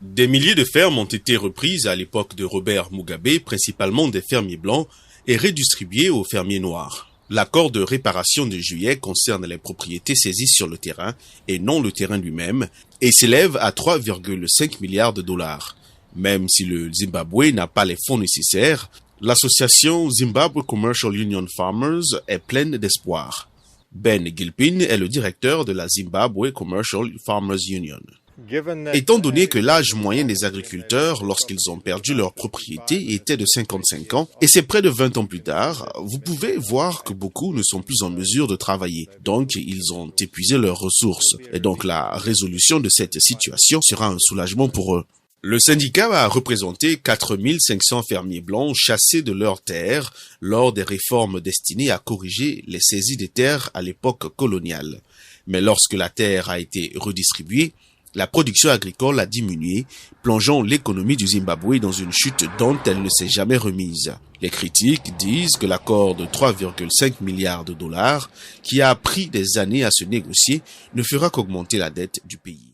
Des milliers de fermes ont été reprises à l'époque de Robert Mugabe, principalement des fermiers blancs, et redistribuées aux fermiers noirs. L'accord de réparation de juillet concerne les propriétés saisies sur le terrain et non le terrain lui-même et s'élève à 3,5 milliards de dollars. Même si le Zimbabwe n'a pas les fonds nécessaires, l'association Zimbabwe Commercial Union Farmers est pleine d'espoir. Ben Gilpin est le directeur de la Zimbabwe Commercial Farmers Union. Étant donné que l'âge moyen des agriculteurs lorsqu'ils ont perdu leur propriété était de 55 ans, et c'est près de 20 ans plus tard, vous pouvez voir que beaucoup ne sont plus en mesure de travailler. Donc, ils ont épuisé leurs ressources. Et donc, la résolution de cette situation sera un soulagement pour eux. Le syndicat a représenté 4500 fermiers blancs chassés de leurs terres lors des réformes destinées à corriger les saisies des terres à l'époque coloniale. Mais lorsque la terre a été redistribuée, la production agricole a diminué, plongeant l'économie du Zimbabwe dans une chute dont elle ne s'est jamais remise. Les critiques disent que l'accord de 3,5 milliards de dollars, qui a pris des années à se négocier, ne fera qu'augmenter la dette du pays.